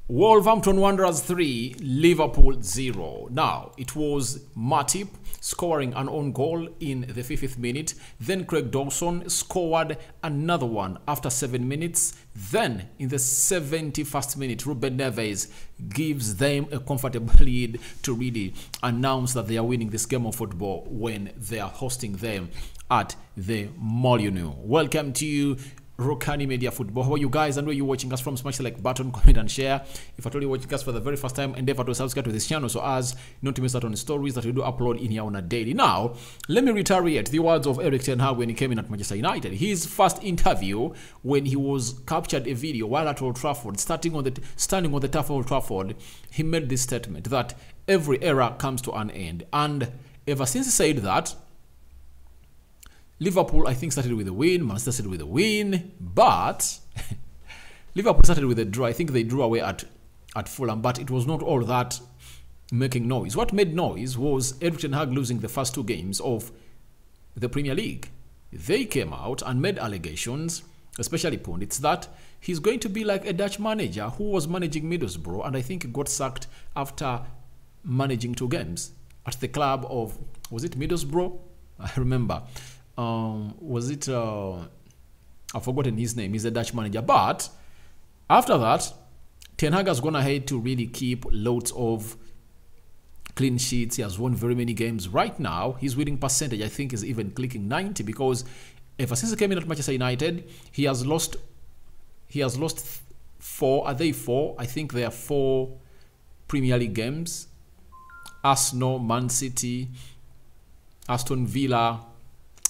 Wolverhampton Wanderers 3, Liverpool 0. Now, it was Matip scoring an own goal in the 50th minute. Then Craig Dawson scored another one after 7 minutes. Then, in the 71st minute, Ruben Neves gives them a comfortable lead to really announce that they are winning this game of football when they are hosting them at the Molineux. Welcome to you, Rokani Media Football. How are you guys, and where you watching us from? Smash the like button, comment and share. If at all you're watching us for the very first time, endeavor to subscribe to this channel so as not to miss out on the stories that we do upload in here on a daily. Now, let me reiterate the words of Erik ten Hag when he came in at Manchester United. His first interview when he was captured a video while at Old Trafford, standing on the turf of Old Trafford, he made this statement that every era comes to an end. And ever since he said that, Liverpool, I think, started with a win. Manchester started with a win. But Liverpool started with a draw. I think they drew away at Fulham. But it was not all that making noise. What made noise was Erik ten Hag losing the first 2 games of the Premier League. They came out and made allegations, especially pundits, that he's going to be like a Dutch manager who was managing Middlesbrough. And I think got sacked after managing 2 games at the club of, was it Middlesbrough? I remember. Was it I've forgotten his name. He's a Dutch manager. But after that, Ten Hag has gone ahead to really keep loads of clean sheets. He has won very many games. Right now, his winning percentage, I think, is even clicking 90, because ever since he came in at Manchester United, he has lost 4. Are they 4? I think there are 4 Premier League games. Arsenal, Man City, Aston Villa.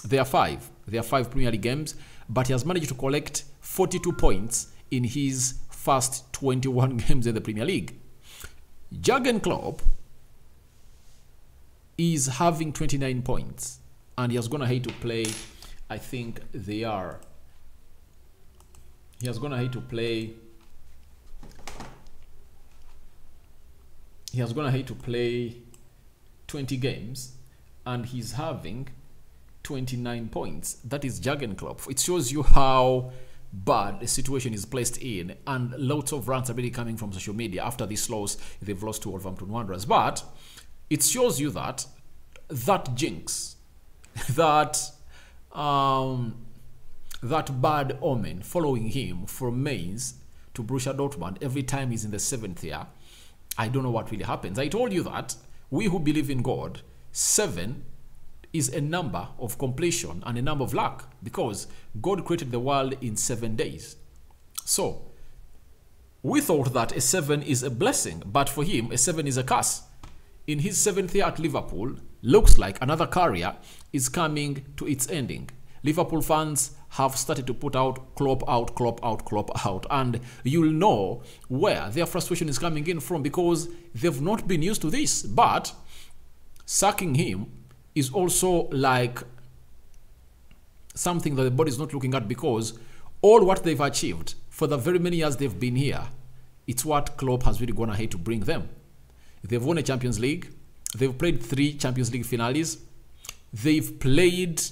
There are 5. There are 5 Premier League games, but he has managed to collect 42 points in his first 21 games in the Premier League. Jurgen Klopp is having 29 points, and he has gone ahead to play, I think they are, he has gone ahead to play 20 games, and he's having 29 points. That is Jurgen Klopp. It shows you how bad the situation is placed in, and lots of rants are really coming from social media after this loss. They've lost to Wolverhampton Wanderers, but it shows you that that jinx, that bad omen following him from Mainz to Borussia Dortmund every time he's in the 7th year. I don't know what really happens. I told you that we who believe in God, 7 is a number of completion and a number of luck, because God created the world in 7 days. So we thought that a 7 is a blessing, but for him a 7 is a curse. In his 7th year at Liverpool, looks like another career is coming to its ending. Liverpool fans have started to put out Klopp out, Klopp out, Klopp out, and you'll know where their frustration is coming in from, because they've not been used to this. But sacking him is also like something that the body is not looking at, because all what they've achieved for the very many years they've been here, it's what Klopp has really gone ahead to bring them. They've won a Champions League. They've played 3 Champions League finales. They've played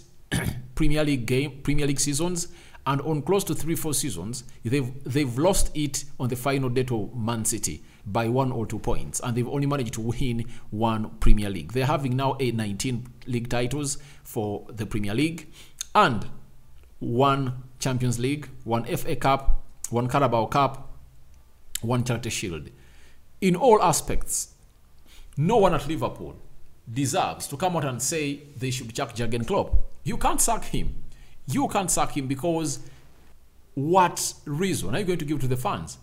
Premier League seasons, and on close to 3-4 seasons, they've lost it on the final day to Man City by 1 or 2 points, and they've only managed to win 1 Premier League. They're having now 19 league titles for the Premier League, and 1 Champions League, 1 FA Cup, 1 Carabao Cup, 1 Charity Shield. In all aspects, no one at Liverpool deserves to come out and say they should sack Jurgen Klopp. You can't sack him. You can't sack him, because what reason are you going to give to the fans?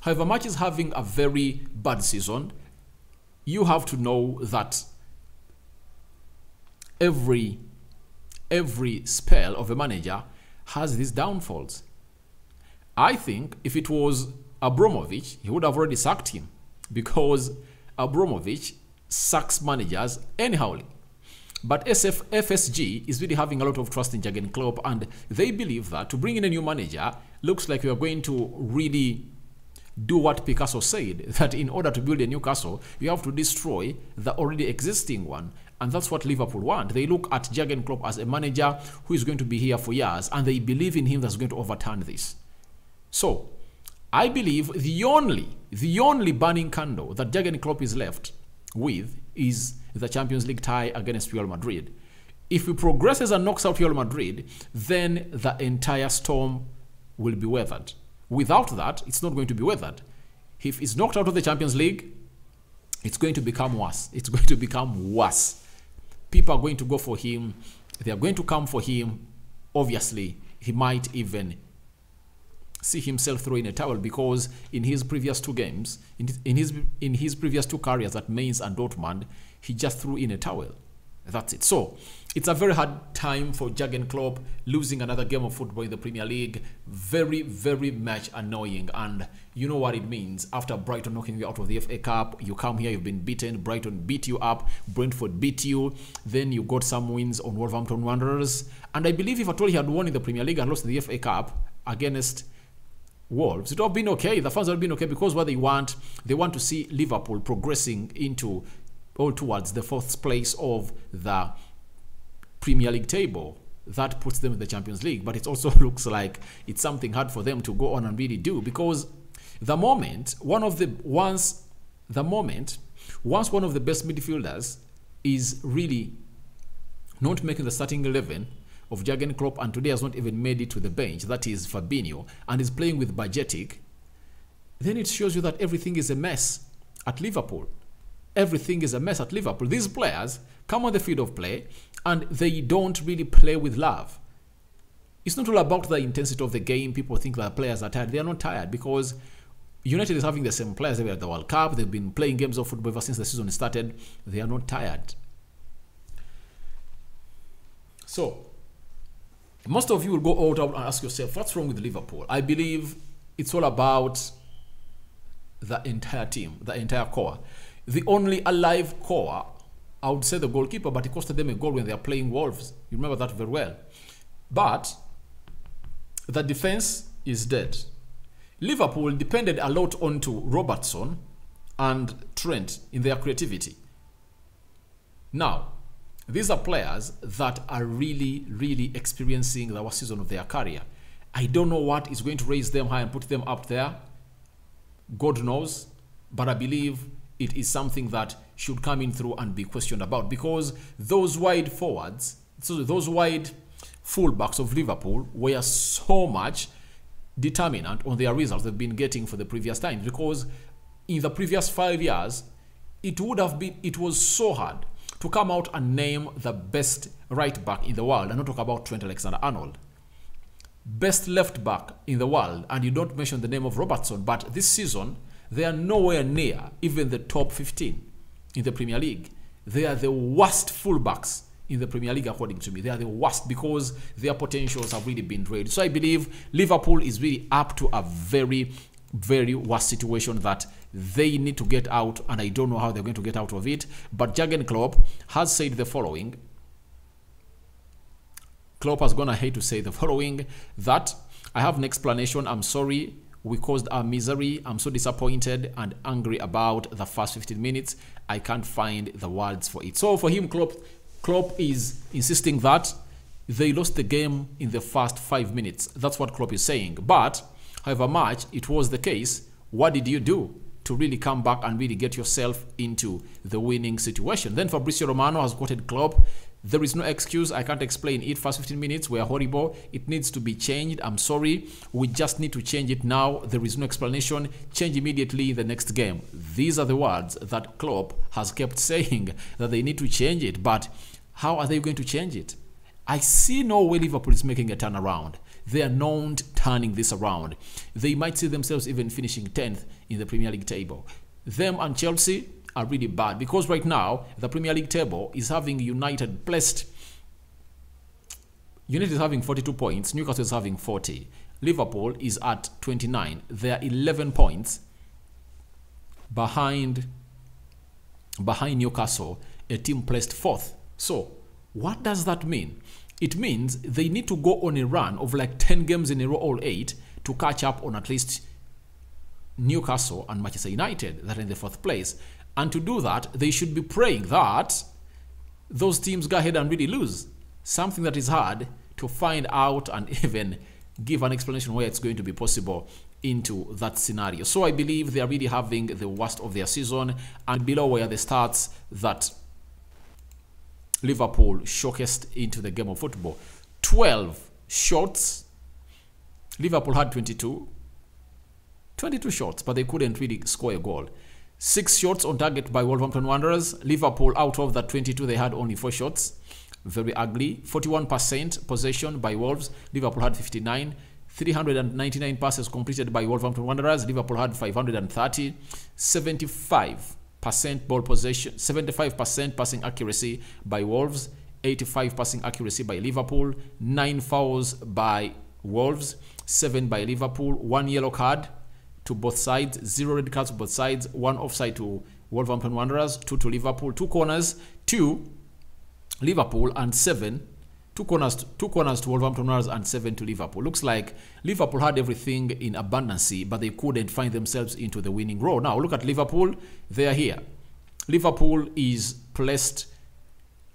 However much is having a very bad season, you have to know that every spell of a manager has these downfalls. I think if it was Abramovich, he would have already sacked him, because Abramovich sacks managers anyhowly. But FSG is really having a lot of trust in Jurgen Klopp, and they believe that to bring in a new manager looks like we are going to really do what Picasso said, that in order to build a new castle, you have to destroy the already existing one. And that's what Liverpool want. They look at Jurgen Klopp as a manager who is going to be here for years, and they believe in him that's going to overturn this. So I believe the only The only burning candle that Jurgen Klopp is left with is the Champions League tie against Real Madrid. If he progresses and knocks out Real Madrid, then the entire storm will be weathered. Without that, it's not going to be weathered. If he's knocked out of the Champions League, it's going to become worse. It's going to become worse. People are going to go for him. They are going to come for him. Obviously, he might even see himself throw in a towel, because in his previous two games, in his previous two careers at Mainz and Dortmund, he just threw in a towel. That's it. So it's a very hard time for Jurgen Klopp, losing another game of football in the Premier League. Very, very much annoying. And you know what it means. After Brighton knocking you out of the FA Cup, you come here, you've been beaten. Brighton beat you up. Brentford beat you. Then you got some wins on Wolverhampton Wanderers. And I believe if at all he had won in the Premier League and lost in the FA Cup against Wolves, it would have been okay. The fans would have been okay, because what they want to see Liverpool progressing into all towards the fourth place of the Premier League table. That puts them in the Champions League, but it also looks like it's something hard for them to go on and really do, because once one of the best midfielders is really not making the starting 11 of Jurgen Klopp, and today has not even made it to the bench, that is Fabinho, and is playing with Bajcetic, then it shows you that everything is a mess at Liverpool. Everything is a mess at Liverpool. These players come on the field of play and they don't really play with love. It's not all about the intensity of the game. People think that players are tired. They are not tired, because United is having the same players. They were at the World Cup. They've been playing games of football ever since the season started. They are not tired. So most of you will go out and ask yourself, what's wrong with Liverpool? I believe it's all about the entire team, the entire core. The only alive core, I would say the goalkeeper, but it costed them a goal when they are playing Wolves. You remember that very well. But the defense is dead. Liverpool depended a lot onto Robertson and Trent in their creativity. Now, these are players that are really, really experiencing the worst season of their career. I don't know what is going to raise them high and put them up there. God knows. But I believe it is something that should come in through and be questioned about, because those wide forwards, so those wide fullbacks of Liverpool were so much determinant on their results they've been getting for the previous times, because in the previous 5 years, it was so hard to come out and name the best right back in the world and not talk about Trent Alexander-Arnold. Best left back in the world, and you don't mention the name of Robertson, but this season, they are nowhere near even the top 15 in the Premier League. They are the worst fullbacks in the Premier League, according to me. They are the worst, because their potentials have really been drained. So I believe Liverpool is really up to a very, very worst situation that they need to get out, and I don't know how they're going to get out of it. But Jurgen Klopp has said the following. Klopp has gone ahead to say the following, that I have an explanation. I'm sorry. We caused our misery. I'm so disappointed and angry about the first 15 minutes. I can't find the words for it. So for him, Klopp is insisting that they lost the game in the first 5 minutes. That's what Klopp is saying. But however much it was the case, what did you do to really come back and really get yourself into the winning situation? Then Fabrizio Romano has quoted Klopp. There is no excuse. I can't explain it. First 15 minutes were horrible. It needs to be changed. I'm sorry. We just need to change it now. There is no explanation. Change immediately in the next game. These are the words that Klopp has kept saying, that they need to change it. But how are they going to change it? I see no way Liverpool is making a turnaround. They are not turning this around. They might see themselves even finishing 10th in the Premier League table. Them and Chelsea are really bad, because right now the Premier League table is having United placed. United is having 42 points, Newcastle is having 40, Liverpool is at 29. They are 11 points behind Newcastle, a team placed 4th. So what does that mean? It means they need to go on a run of like 10 games in a row, all 8, to catch up on at least Newcastle and Manchester United that are in the 4th place. And to do that, they should be praying that those teams go ahead and really lose. Something that is hard to find out and even give an explanation where it's going to be possible. into that scenario. So I believe they are really having the worst of their season. And below were the stats that Liverpool showcased into the game of football. 12 shots. Liverpool had 22 shots, but they couldn't really score a goal. 6 shots on target by Wolverhampton Wanderers. Liverpool, out of that 22, they had only 4 shots. Very ugly. 41% possession by Wolves. Liverpool had 59. 399 passes completed by Wolverhampton Wanderers. Liverpool had 530. 75% ball possession. 75% passing accuracy by Wolves. 85 passing accuracy by Liverpool. 9 fouls by Wolves. 7 by Liverpool. 1 yellow card to both sides. 0 red cards to both sides. 1 offside to Wolverhampton Wanderers. 2 to Liverpool. 2 corners. 2 Liverpool and 7. 2 corners to Wolverhampton Wanderers and 7 to Liverpool. Looks like Liverpool had everything in abundance, but they couldn't find themselves into the winning row. Now look at Liverpool. They are here. Liverpool is placed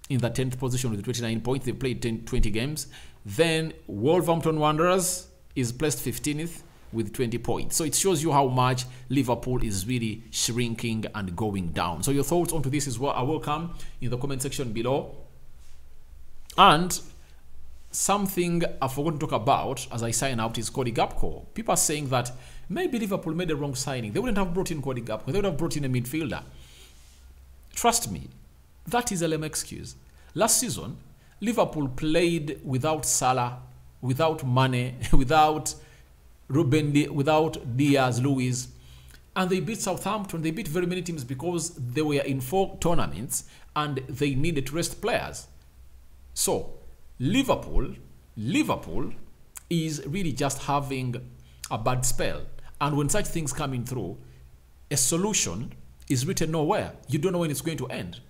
in the 10th position with 29 points. They played 20 games. Then Wolverhampton Wanderers is placed 15th with 20 points. So it shows you how much Liverpool is really shrinking and going down. So your thoughts onto this is what I welcome in the comment section below. And something I forgot to talk about as I sign out is Cody Gakpo. People are saying that maybe Liverpool made a wrong signing. They wouldn't have brought in Cody Gakpo. They would have brought in a midfielder. Trust me, that is a lame excuse. Last season, Liverpool played without Salah, without Mane, without without Diaz, Luiz, and they beat Southampton. They beat very many teams because they were in 4 tournaments and they needed to rest players. So Liverpool is really just having a bad spell, and when such things coming through, a solution is written nowhere. You don't know when it's going to end.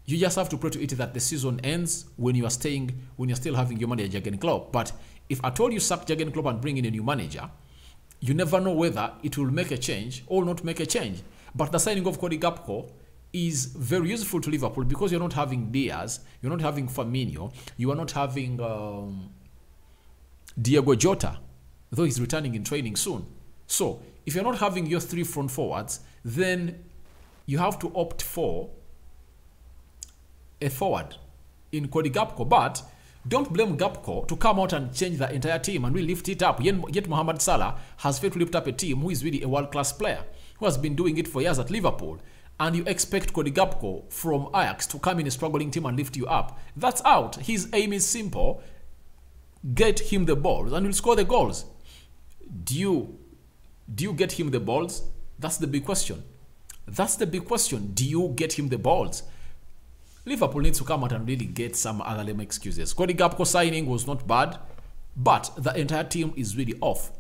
You just have to pray to it that the season ends when you are still having your manager Jurgen Klopp. But if at all you sack Jurgen Klopp and bring in a new manager, you never know whether it will make a change or not make a change. But the signing of Cody Gakpo is very useful to Liverpool because you're not having Diaz, you're not having Firmino, you are not having Diego Jota, though he's returning in training soon. So if you're not having your 3 front forwards, then you have to opt for a forward in Cody Gakpo. But don't blame Gakpo to come out and change the entire team and really lift it up. Yet Mohamed Salah has failed to lift up a team who is really a world-class player, who has been doing it for years at Liverpool. And you expect Cody Gakpo from Ajax to come in a struggling team and lift you up. That's out. His aim is simple. Get him the balls and he'll score the goals. Do you get him the balls? That's the big question. That's the big question. Do you get him the balls? Liverpool needs to come out and really get some other lame excuses. Cody Gakpo signing was not bad, but the entire team is really off.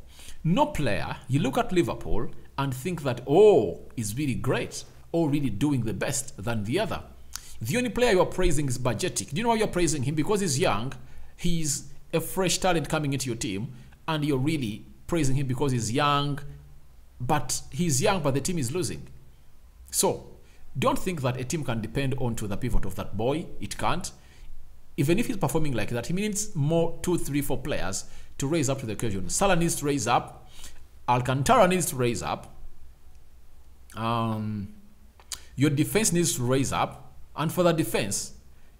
No player, you look at Liverpool and think that, oh, is really great or really doing the best than the other. The only player you are praising is Bajetic. Do you know why you're praising him? Because he's young, he's a fresh talent coming into your team, and you're really praising him because he's young, but the team is losing. So, don't think that a team can depend on to the pivot of that boy. It can't. Even if he's performing like that, he needs more 2, 3, 4 players to raise up to the occasion. Salah needs to raise up. Alcantara needs to raise up. Your defense needs to raise up. And for the defense,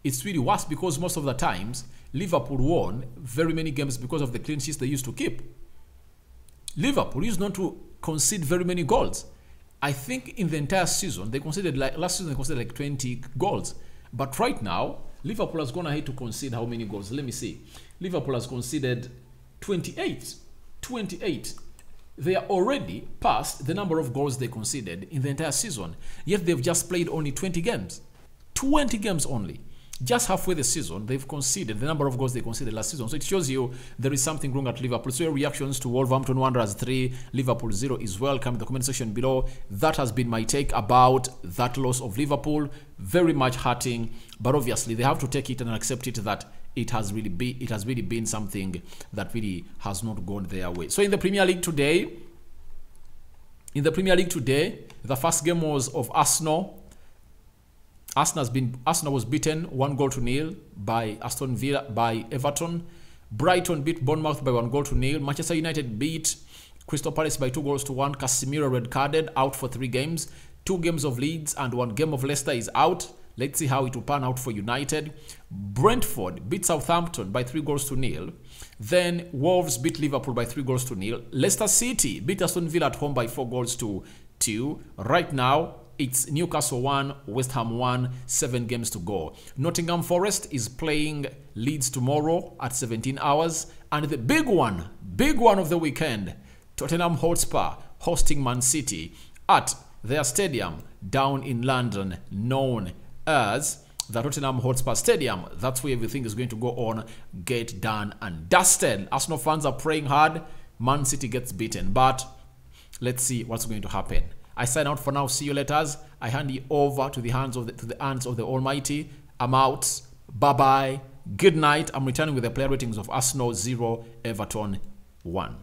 it's really worse because most of the times, Liverpool won very many games because of the clean sheets they used to keep. Liverpool used not to concede very many goals. I think in the entire season, they conceded last season they conceded like 20 goals. But right now, Liverpool has gone ahead to concede how many goals? Let me see. Liverpool has conceded 28. 28. They are already past the number of goals they conceded in the entire season. Yet they've just played only 20 games. 20 games only. Just halfway the season, they've conceded the number of goals they conceded last season. So it shows you there is something wrong at Liverpool. So your reactions to Wolverhampton Wanderers 3, Liverpool 0 is welcome in the comment section below. That has been my take about that loss of Liverpool. Very much hurting, but obviously they have to take it and accept it that it has really been something that really has not gone their way. So in the Premier League today, the first game was of Arsenal. Arsenal was beaten 1-0 by Everton. Brighton beat Bournemouth by 1-0. Manchester United beat Crystal Palace by 2-1. Casemiro red carded, out for 3 games. 2 games of Leeds and 1 game of Leicester is out. Let's see how it will pan out for United. Brentford beat Southampton by 3-0. Then Wolves beat Liverpool by 3-0. Leicester City beat Aston Villa at home by 4-2. Right now, it's Newcastle 1, West Ham 1, 7 games to go. Nottingham Forest is playing Leeds tomorrow at 17 hours. And the big one of the weekend, Tottenham Hotspur hosting Man City at their stadium down in London, known as the Tottenham Hotspur Stadium. That's where everything is going to go on, get done and dusted. Arsenal fans are praying hard. Man City gets beaten, but let's see what's going to happen. I sign out for now. See you later. I hand you over to the hands of the Almighty. I'm out. Bye bye. Good night. I'm returning with the player ratings of Arsenal 0, Everton 1.